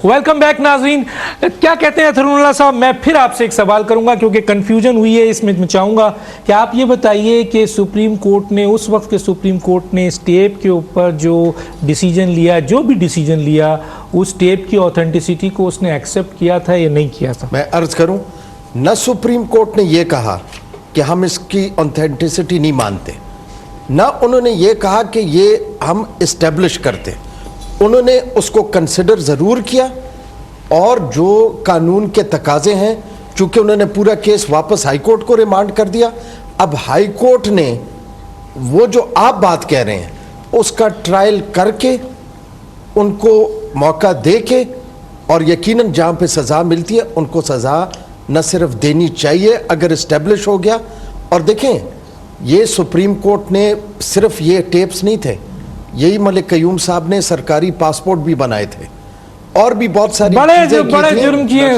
Welcome back नाजरीन। क्या कहते हैं अतहरुल्लाह साहब, मैं फिर आपसे एक सवाल करूंगा क्योंकि कंफ्यूजन हुई है इसमें। मैं चाहूंगा कि आप ये बताइए कि सुप्रीम कोर्ट ने, उस वक्त के सुप्रीम कोर्ट ने इस टेप के ऊपर जो डिसीजन लिया, जो भी डिसीजन लिया, उस टेप की ऑथेंटिसिटी को उसने एक्सेप्ट किया था या नहीं किया था? मैं अर्ज करूं, न सुप्रीम कोर्ट ने ये कहा कि हम इसकी ऑथेंटिसिटी नहीं मानते, न उन्होंने ये कहा कि ये हम इस्टेब्लिश करते। उन्होंने उसको कंसिडर ज़रूर किया और जो कानून के तकाजे हैं, चूंकि उन्होंने पूरा केस वापस हाई कोर्ट को रिमांड कर दिया। अब हाई कोर्ट ने वो जो आप बात कह रहे हैं उसका ट्रायल करके, उनको मौका दे के, और यकीनन जहाँ पे सज़ा मिलती है उनको सज़ा न सिर्फ देनी चाहिए अगर इस्टेब्लिश हो गया। और देखें, ये सुप्रीम कोर्ट ने सिर्फ ये टेप्स नहीं थे, यही मलिक कयूम साहब ने सरकारी पासपोर्ट भी बनाए थे और भी बहुत सारी बड़े जुर्म किए हैं।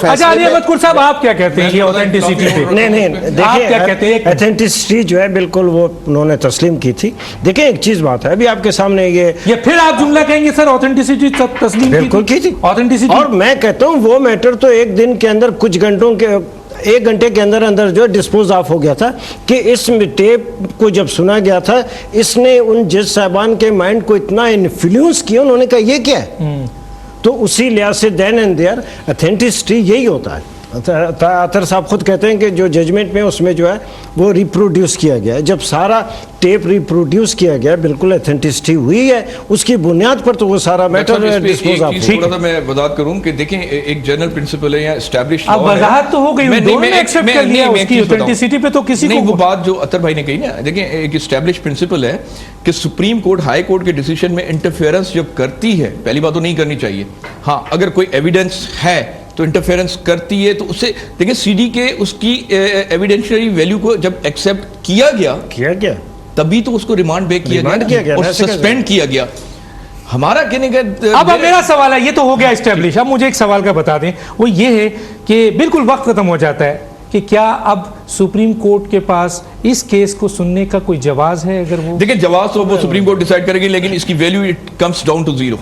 अच्छा अली अहमद कुर साहब, आप क्या कहते हैं ये ऑथेंटिसिटी पे? नहीं देखिए, क्या कहते हैं ऑथेंटिसिटी जो है बिल्कुल वो उन्होंने तस्लीम की थी। देखिए एक चीज बात है, अभी आपके सामने ये फिर आप जुमला कहेंगे सर ऑथेंटिसिटी तस्लीम बिल्कुल की थी ऑथेंटिसिटी। और मैं कहता हूँ वो मैटर तो एक दिन के अंदर, कुछ घंटों के, 1 घंटे के अंदर अंदर जो है डिस्पोज ऑफ हो गया था कि इस टेप को जब सुना गया था, इसने उन जज साहबान के माइंड को इतना इन्फ्लुएंस किया, उन्होंने कहा ये क्या है। तो उसी लिहाज से देन एंड देयर ऑथेंटिसिटी यही होता है। अतर साहब खुद कहते हैं कि जो जजमेंट में उसमें जो है वो रिप्रोड्यूस किया गया है। जब सारा टेप रिप्रोड्यूस किया गया, बिल्कुल ऑथेंटिसिटी हुई है, उसकी बुनियाद पर तो वो सारा मैटर डिस्पोज ऑफ। थोड़ा सा मैं वजाहत करूं कि देखें, एक जनरल प्रिंसिपल है या एस्टैब्लिश अब वजाहत तो हो गई, दोनों ने एक्सेप्ट कर लिया, उसकी ऑथेंटिसिटी पे तो किसी को वो बात जो अतर भाई ने कही ना, देखें एक एस्टैब्लिश प्रिंसिपल है कि सुप्रीम कोर्ट हाई कोर्ट के डिसीजन में इंटरफेरेंस जब करती है, पहली बात तो नहीं करनी चाहिए। हाँ, अगर कोई एविडेंस है तो इंटरफेरेंस करती है तो उससे देखिए सीडी के उसकी एविडेंशियरी वैल्यू को जब एक्सेप्ट किया गया तभी तो उसको रिमांड बैक किया गया और सस्पेंड किया गया। हमारा कहने का अब मेरा सवाल है, ये तो हो गया एस्टेब्लिश। अब मुझे एक सवाल का बता दें, वो ये है कि बिल्कुल वक्त खत्म हो जाता है कि क्या अब सुप्रीम कोर्ट के पास इस केस को सुनने का कोई जवाब है? अगर वो देखिए जवाब तो वो सुप्रीम कोर्ट डिसाइड करेगी, लेकिन इसकी value it comes down to zero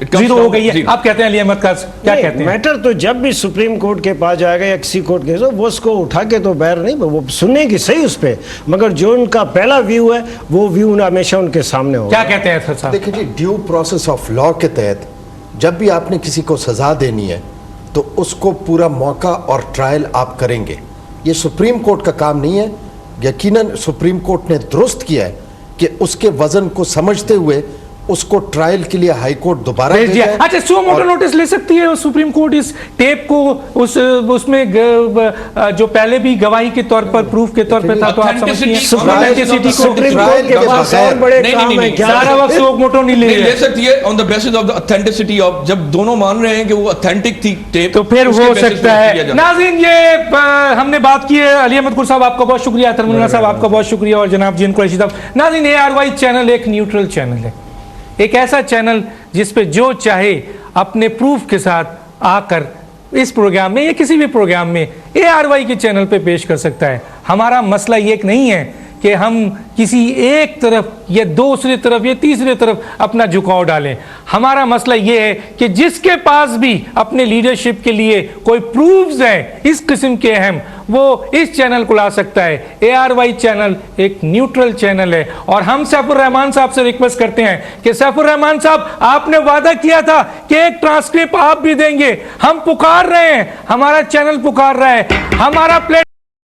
हो गई है। आप कहते हैं अली अहमद का क्या कहते हैं? मैटर तो जब भी सुप्रीम कोर्ट के पास जाएगा या किसी कोर्ट के, वो उसको उठा के तो बैर नहीं, वो सुनने की सही उस पे, मगर जो उनका पहला व्यू है वो व्यू हमेशा उनके सामने होगा। क्या कहते हैं सर? देखिए जी, ड्यू प्रोसेस ऑफ लॉ के तहत जब भी आपने किसी को सजा देनी है तो उसको पूरा मौका और ट्रायल आप करेंगे। ये सुप्रीम कोर्ट का काम नहीं है। यकीनन सुप्रीम कोर्ट ने दुरुस्त किया है कि उसके वजन को समझते हुए उसको ट्रायल के लिए हाई कोर्ट दोबारा भेजा है। अच्छा, सो मोटो नोटिस ले सकती है सुप्रीम कोर्ट इस टेप को, उसमें जो पहले भी गवाही के तौर पर, प्रूफ के तौर पर था, तो आप समझती हैं ऑथेंटिसिटी को सुप्रीम कोर्ट के पास और बड़े काम है, सारा वक्त सो मोटो नहीं ले सकती है on the basis of the authenticity of, जब दोनों मान रहे हैं कि वो ऑथेंटिक थी टेप तो फिर हो सकता है। नाज़रीन, ये हमने बात की है। अली अहमद कुर साहब आपका बहुत शुक्रिया, अतहरुल्लाह साहब आपका बहुत शुक्रिया, और जनाब जीएन कुरैशी साहब। नाज़रीन, ARY चैनल एक न्यूट्रल चैनल है, एक ऐसा चैनल जिस पे जो चाहे अपने प्रूफ के साथ आकर इस प्रोग्राम में या किसी भी प्रोग्राम में ARY के चैनल पे पेश कर सकता है। हमारा मसला ये नहीं है कि हम किसी एक तरफ या दूसरी तरफ या तीसरी तरफ अपना झुकाव डालें। हमारा मसला ये है कि जिसके पास भी अपने लीडरशिप के लिए कोई प्रूफ्स हैं इस किस्म के अहम, वो इस चैनल को ला सकता है। ARY चैनल एक न्यूट्रल चैनल है और हम सैफुर रहमान साहब से रिक्वेस्ट करते हैं कि सैफुर रहमान साहब, आपने वादा किया था कि एक ट्रांसक्रिप्ट आप भी देंगे। हम पुकार रहे हैं, हमारा चैनल पुकार रहा है, हमारा प्लेट